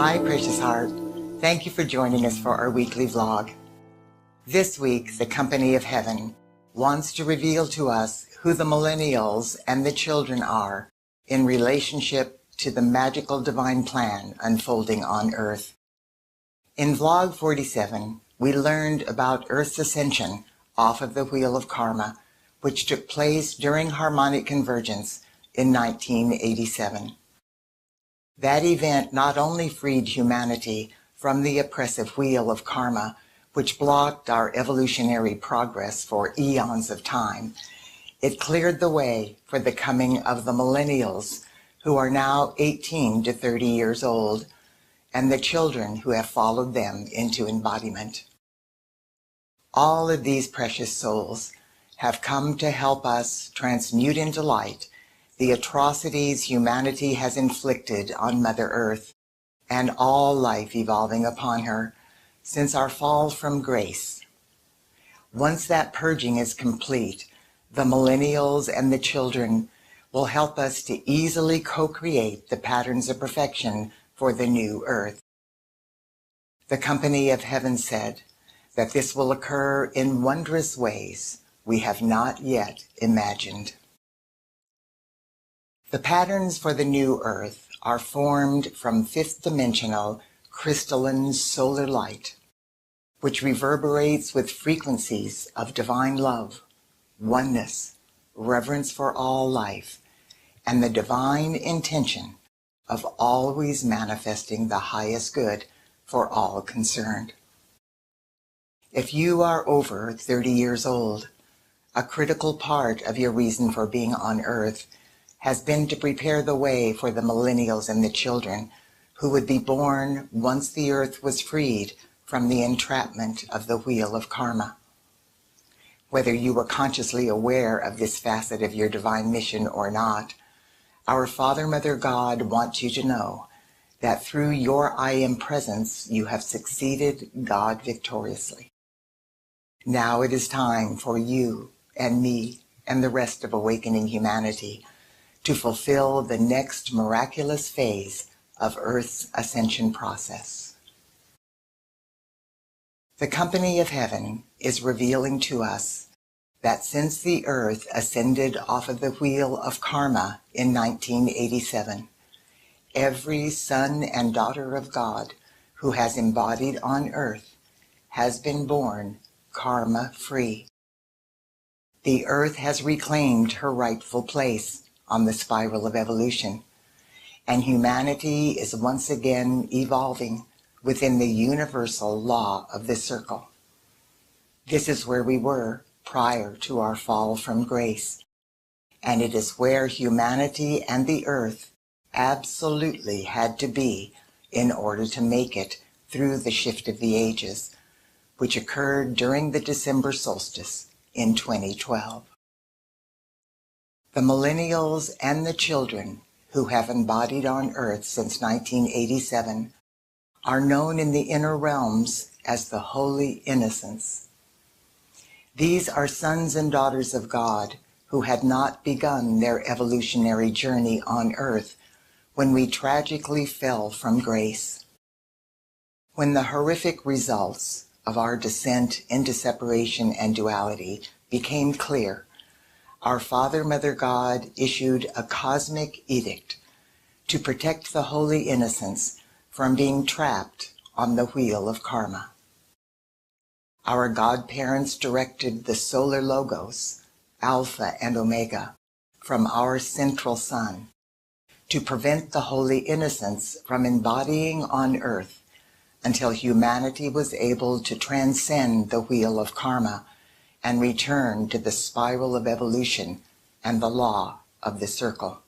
Hi, precious heart. Thank you for joining us for our weekly vlog. This week, the Company of Heaven wants to reveal to us who the millennials and the children are in relationship to the magical divine plan unfolding on Earth. In vlog 47, we learned about Earth's ascension off of the Wheel of Karma, which took place during harmonic convergence in 1987. That event not only freed humanity from the oppressive wheel of karma, which blocked our evolutionary progress for eons of time, it cleared the way for the coming of the millennials, who are now 18 to 30 years old, and the children who have followed them into embodiment. All of these precious souls have come to help us transmute into light the atrocities humanity has inflicted on Mother Earth and all life evolving upon her since our fall from grace. Once that purging is complete, the millennials and the children will help us to easily co-create the patterns of perfection for the new Earth. The Company of Heaven said that this will occur in wondrous ways we have not yet imagined. The patterns for the new Earth are formed from fifth-dimensional crystalline solar light, which reverberates with frequencies of divine love, oneness, reverence for all life, and the divine intention of always manifesting the highest good for all concerned. If you are over 30 years old, a critical part of your reason for being on Earth has been to prepare the way for the millennials and the children who would be born once the Earth was freed from the entrapment of the Wheel of Karma. Whether you were consciously aware of this facet of your divine mission or not, our Father, Mother, God wants you to know that through your I Am presence, you have succeeded God victoriously. Now it is time for you and me and the rest of awakening humanity to fulfill the next miraculous phase of Earth's ascension process. The Company of Heaven is revealing to us that since the Earth ascended off of the Wheel of Karma in 1987, every son and daughter of God who has embodied on Earth has been born karma-free. The Earth has reclaimed her rightful place on the spiral of evolution, and humanity is once again evolving within the universal law of the circle. This is where we were prior to our fall from grace, and it is where humanity and the Earth absolutely had to be in order to make it through the shift of the ages, which occurred during the December solstice in 2012. The millennials and the children who have embodied on Earth since 1987 are known in the inner realms as the Holy Innocents. These are sons and daughters of God who had not begun their evolutionary journey on Earth when we tragically fell from grace. When the horrific results of our descent into separation and duality became clear, our Father, Mother, God issued a cosmic edict to protect the Holy Innocents from being trapped on the Wheel of Karma. Our godparents directed the solar logos, Alpha and Omega, from our central sun to prevent the Holy Innocents from embodying on Earth until humanity was able to transcend the Wheel of Karma and return to the spiral of evolution and the law of the circle.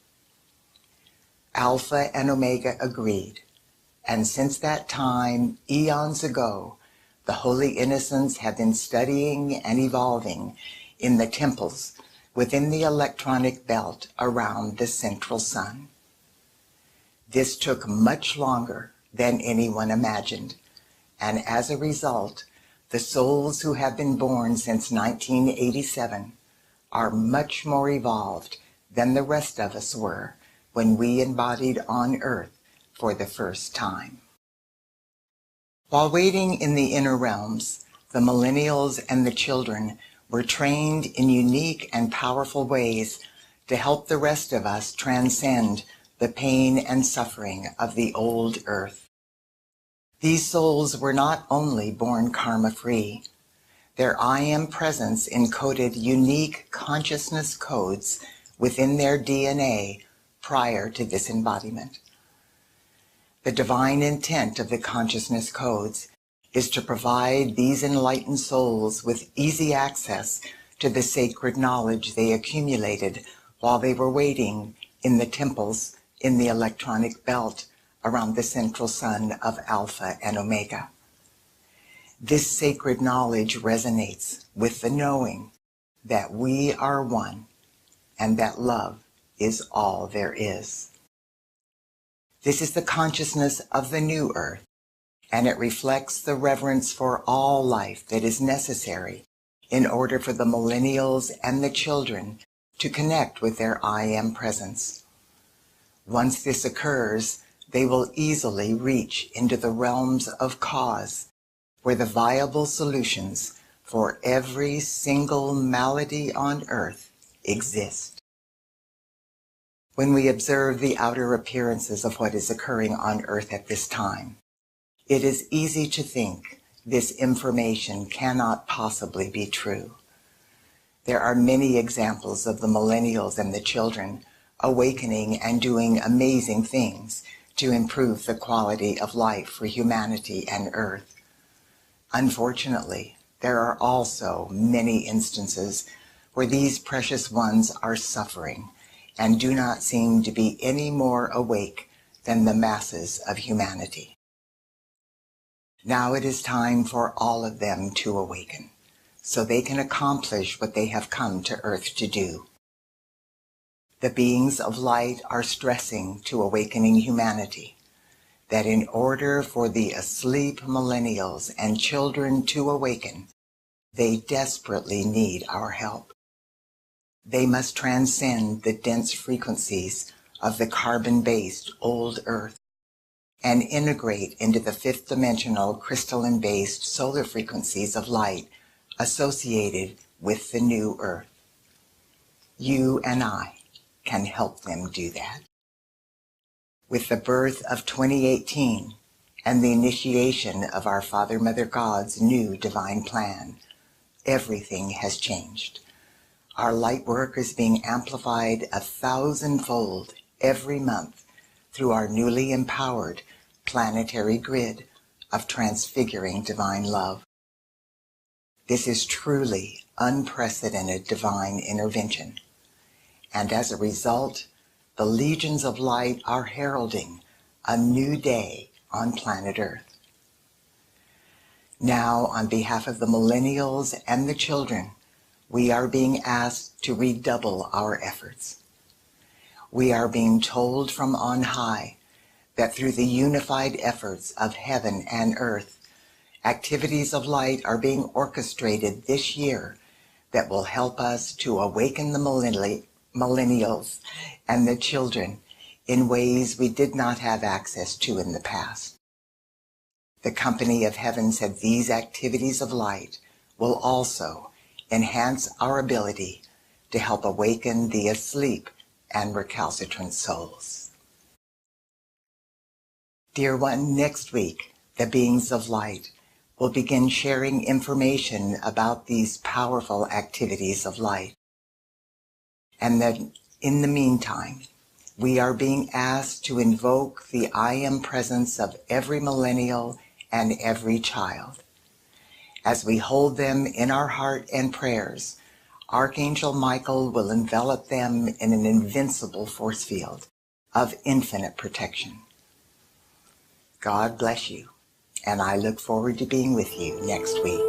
Alpha and Omega agreed, and since that time, eons ago, the Holy Innocents have been studying and evolving in the temples within the electronic belt around the central sun. This took much longer than anyone imagined, and as a result, the souls who have been born since 1987 are much more evolved than the rest of us were when we embodied on Earth for the first time. While waiting in the inner realms, the millennials and the children were trained in unique and powerful ways to help the rest of us transcend the pain and suffering of the old earth. These souls were not only born karma-free, their I Am presence encoded unique consciousness codes within their DNA prior to this embodiment. The divine intent of the consciousness codes is to provide these enlightened souls with easy access to the sacred knowledge they accumulated while they were waiting in the temples in the electronic belt around the central sun of Alpha and Omega. This sacred knowledge resonates with the knowing that we are one and that love is all there is. This is the consciousness of the new earth, and it reflects the reverence for all life that is necessary in order for the millennials and the children to connect with their I Am presence. Once this occurs, they will easily reach into the realms of cause, where the viable solutions for every single malady on earth exist. When we observe the outer appearances of what is occurring on earth at this time, it is easy to think this information cannot possibly be true. There are many examples of the millennials and the children awakening and doing amazing things to improve the quality of life for humanity and earth. Unfortunately, there are also many instances where these precious ones are suffering and do not seem to be any more awake than the masses of humanity. Now it is time for all of them to awaken, so they can accomplish what they have come to earth to do. The beings of light are stressing to awakening humanity that in order for the asleep millennials and children to awaken, they desperately need our help. They must transcend the dense frequencies of the carbon-based old earth and integrate into the fifth dimensional crystalline-based solar frequencies of light associated with the new earth. You and I can help them do that. With the birth of 2018 and the initiation of our Father, Mother God's new divine plan, everything has changed. Our light work is being amplified 1,000-fold every month through our newly empowered planetary grid of transfiguring divine love. This is truly unprecedented divine intervention, and as a result, the legions of light are heralding a new day on planet Earth. Now, on behalf of the millennials and the children, we are being asked to redouble our efforts. We are being told from on high that through the unified efforts of heaven and earth, activities of light are being orchestrated this year that will help us to awaken the millennials and the children in ways we did not have access to in the past. The Company of Heaven said these activities of light will also enhance our ability to help awaken the asleep and recalcitrant souls. Dear one, next week, the beings of light will begin sharing information about these powerful activities of light. And then, in the meantime, we are being asked to invoke the I Am presence of every millennial and every child. As we hold them in our heart and prayers, Archangel Michael will envelop them in an invincible force field of infinite protection. God bless you, and I look forward to being with you next week.